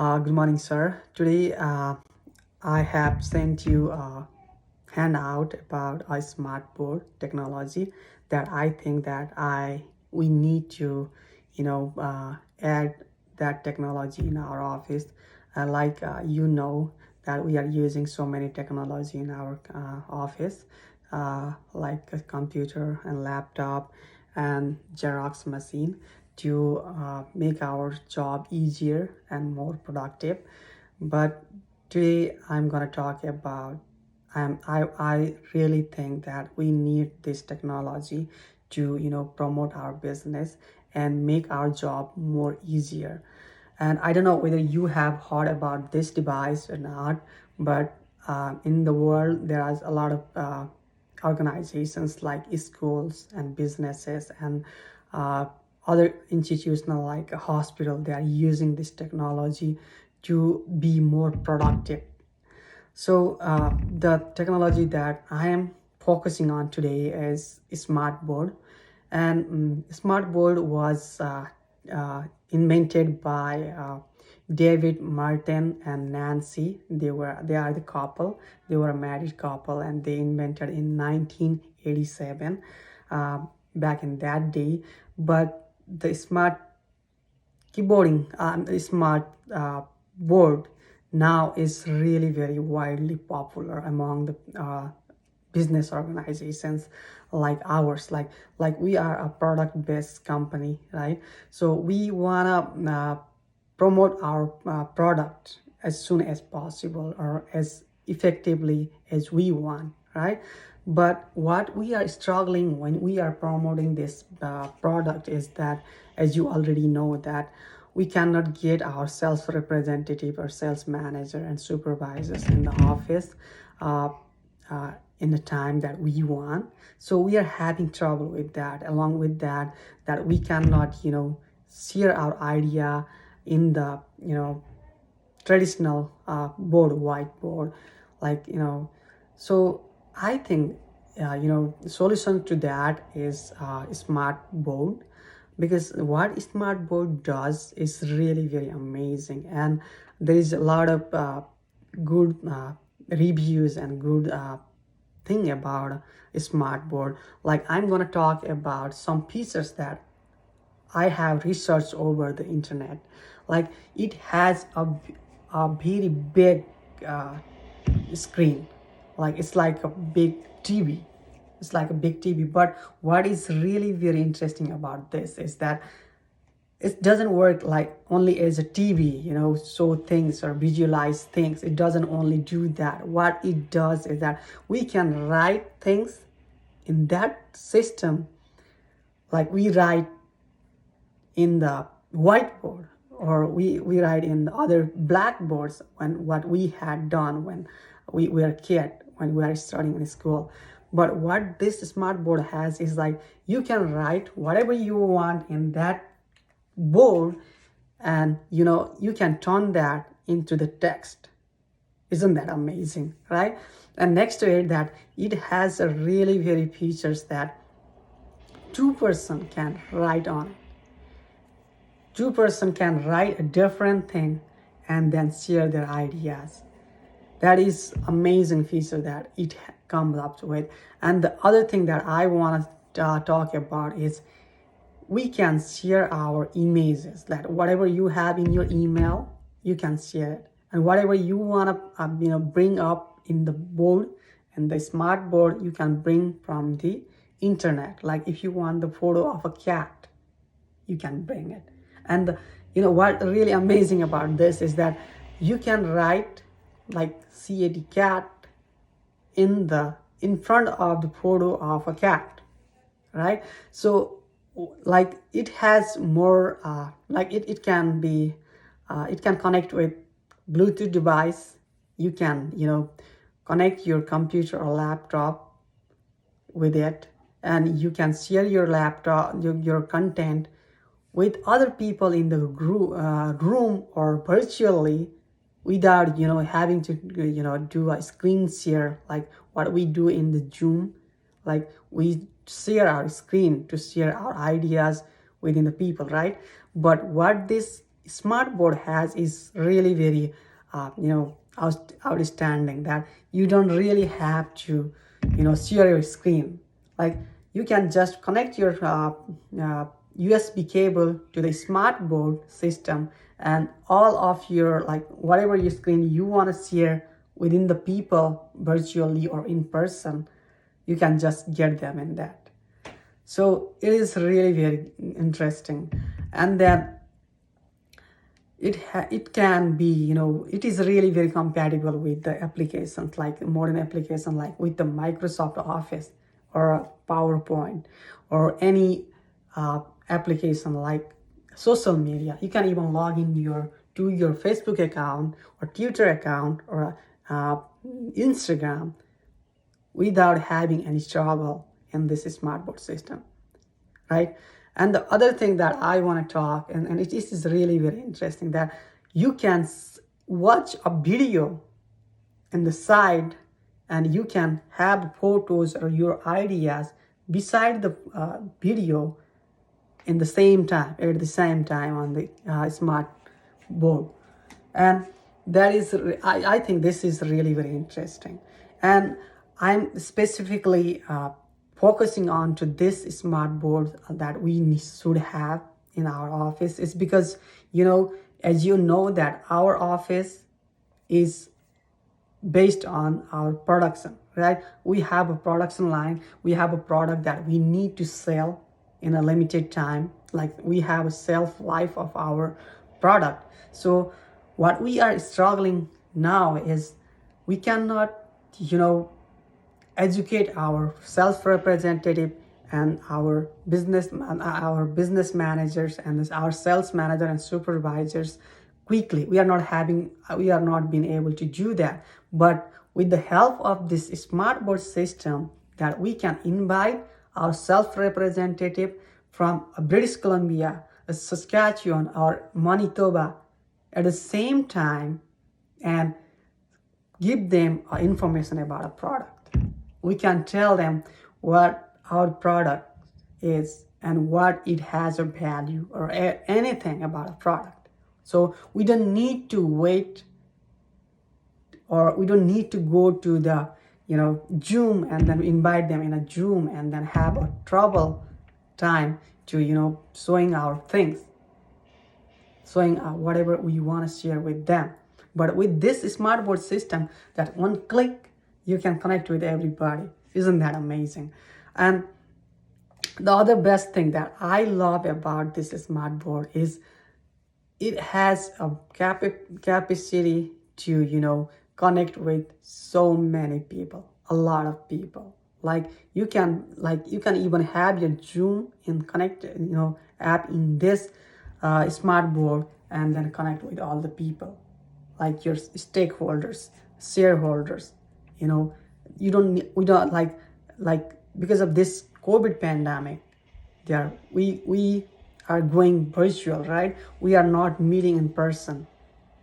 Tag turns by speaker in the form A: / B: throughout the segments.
A: Good morning, sir. Today, I have sent you a handout about a smart board technology that I think that we need to, add that technology in our office. That we are using so many technology in our office, like a computer and laptop and Xerox machine to make our job easier and more productive. But today I'm going to talk about I really think that we need this technology to promote our business and make our job more easier. And I don't know whether you have heard about this device or not, but in the world there is a lot of organizations like schools and businesses and uh, other institutional like a hospital. They are using this technology to be more productive. So the technology that I am focusing on today is SmartBoard, and SmartBoard was invented by David Martin and Nancy. They are the couple. They were a married couple, and they invented in 1987. Back in that day, but the smart board now is really very widely popular among the business organizations like ours. Like we are a product based company, right? So we want to promote our product as soon as possible or as effectively as we want, right? But what we are struggling when we are promoting this product is that, as you already know, that we cannot get our sales representative or sales manager and supervisors in the office uh, in the time that we want. So we are having trouble with that. Along with that, that we cannot share our idea in the traditional whiteboard, like so I think solution to that is smart board, because what smart board does is really very amazing, and there is a lot of good reviews and good thing about a smart board. Like I'm going to talk about some features that I have researched over the internet. Like it has a very big uh, screen. Like it's like a big TV. It's like a big TV. But what is really very interesting about this is that it doesn't work like only as a TV, show things or visualize things. It doesn't only do that. What it does is that we can write things in that system, like we write in the whiteboard, or we write in the other blackboards when what we had done when we were a kid, when we are studying in school. But what this smart board has is like you can write whatever you want in that board, and you can turn that into the text. Isn't that amazing, right? And next to it, that it has a really very features that two-person can write on it. Two-person can write a different thing and then share their ideas. That is amazing feature that it comes up with. And the other thing that I want to talk about is we can share our images. That whatever you have in your email, you can share it, and whatever you want to bring up in the board and the smart board, you can bring from the internet. Like if you want the photo of a cat, you can bring it. And what really amazing about this is that you can write like cat in front of the photo of a cat, right? So like it has more like it can be it can connect with Bluetooth device. You can connect your computer or laptop with it, and you can share your laptop, your content with other people in the room or virtually, without having to do a screen share like what we do in the Zoom. Like we share our screen to share our ideas within the people, right? But what this SmartBoard has is really very outstanding, that you don't really have to share your screen. Like, you can just connect your USB cable to the SmartBoard system, and all of your, like, whatever your screen you want to share within the people virtually or in person, you can just get them in that. So it is really very interesting. And then it can be, it is really very compatible with the applications, like modern application, like with the Microsoft Office or PowerPoint, or any application like social media. You can even log in to your Facebook account or Twitter account or Instagram without having any trouble in this SmartBoard system, right? And the other thing that I want to talk, and it is really very interesting, that you can watch a video in the side, and you can have photos or your ideas beside the video at the same time on the smart board. And that is, I think this is really very interesting. And I'm specifically focusing on to this smart board that we should have in our office, is because, as you know, that our office is based on our production, right? We have a production line, we have a product that we need to sell in a limited time, like we have a shelf life of our product. So what we are struggling now is we cannot, educate our sales representative and our business managers and our sales manager and supervisors quickly. We are not being able to do that. But with the help of this SmartBoard system, that we can invite our sales representative from British Columbia, Saskatchewan, or Manitoba at the same time, and give them information about a product. We can tell them what our product is and what it has a value, or anything about a product. So we don't need to wait, or we don't need to go to the Zoom and then invite them in a Zoom and then have a trouble time to showing our things, showing whatever we want to share with them. But with this SmartBoard system, that one click you can connect with everybody. Isn't that amazing? And the other best thing that I love about this SmartBoard is it has a capacity to connect with so many people, a lot of people. Like you can even have your Zoom and connect app in this SmartBoard, and then connect with all the people, like your stakeholders, shareholders. We don't like because of this COVID pandemic, we are going virtual, right? We are not meeting in person.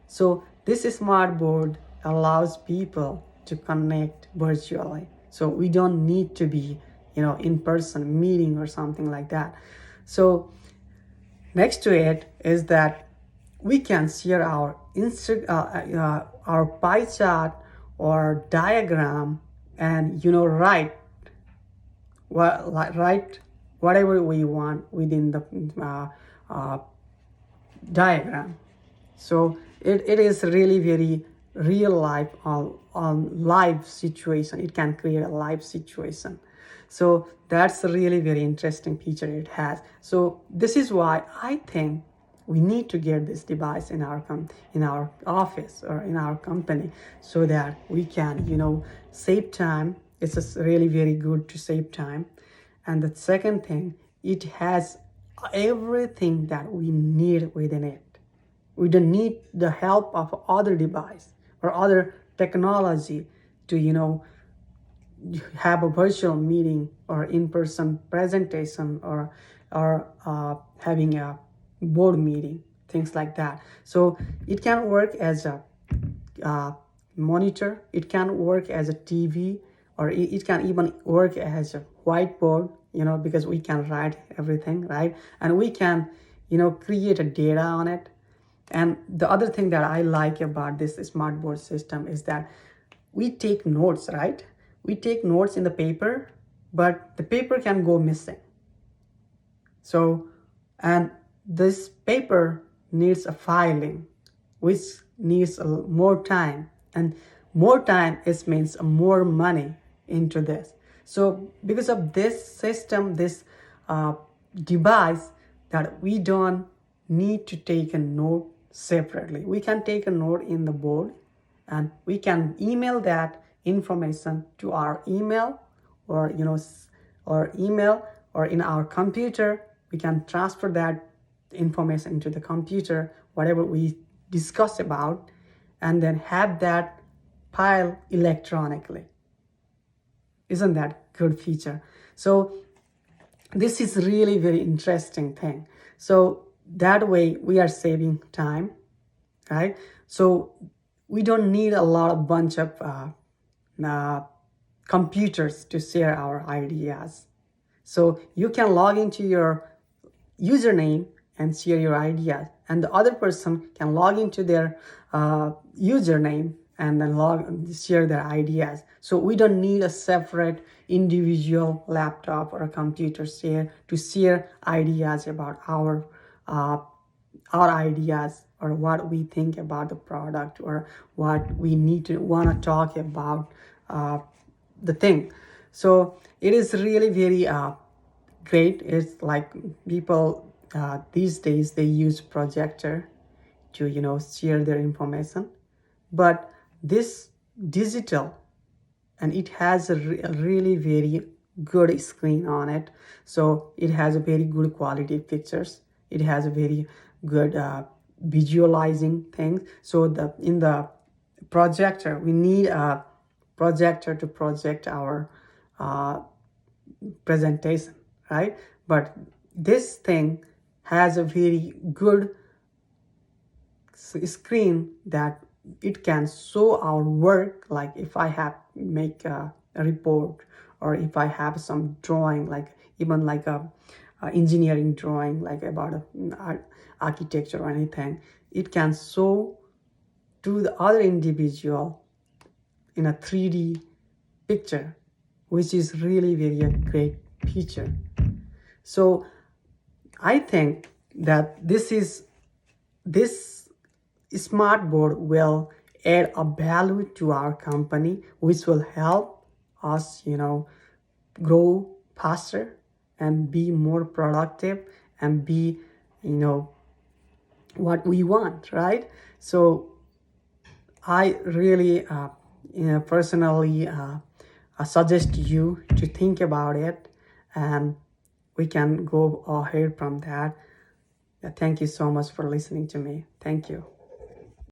A: So this SmartBoard allows people to connect virtually. So we don't need to be in person meeting or something like that. So next to it is that we can share our our pie chart or diagram, and write whatever we want within the diagram. So it is really very real life on live situation. It can create a live situation. So that's a really very interesting feature it has. So this is why I think we need to get this device in our office or in our company, so that we can save time. It's just really very good to save time. And the second thing, it has everything that we need within it. We don't need the help of other device or other technology to have a virtual meeting or in-person presentation or having a board meeting, things like that. So it can work as a monitor, it can work as a TV, or it can even work as a whiteboard, because we can write everything, right? And we can create a data on it, And the other thing that I like about this SmartBoard system is that we take notes, right? We take notes in the paper, but the paper can go missing. So, and this paper needs a filing, which needs more time, and more time is means more money into this. So because of this system, this device, that we don't need to take a note separately. We can take a note in the board, and we can email that information to our email, or or email, or in our computer. We can transfer that information into the computer, whatever we discuss about, and then have that file electronically. Isn't that good feature? So this is really very interesting thing. So that way we are saving time, right? So we don't need a lot of bunch of computers to share our ideas. So you can log into your username and share your ideas, and the other person can log into their username and then share their ideas. So we don't need a separate individual laptop or a computer to share ideas about our ideas, or what we think about the product, or what we want to talk about the thing. So it is really very great. It's like people these days, they use projector to share their information, but this digital, and it has a really very good screen on it. So it has a very good quality pictures. It has a very good visualizing things. So in the projector, we need a projector to project our presentation, right? But this thing has a very good screen that it can show our work. Like if I have make a report, or if I have some drawing, like even like a engineering drawing, like about architecture or anything, it can show to the other individual in a 3D picture, which is really very a great feature. So I think that this SmartBoard will add a value to our company, which will help us grow faster and be more productive, and be what we want, right? So I really personally suggest you to think about it, and we can go ahead from that. Thank you so much for listening to me. Thank you.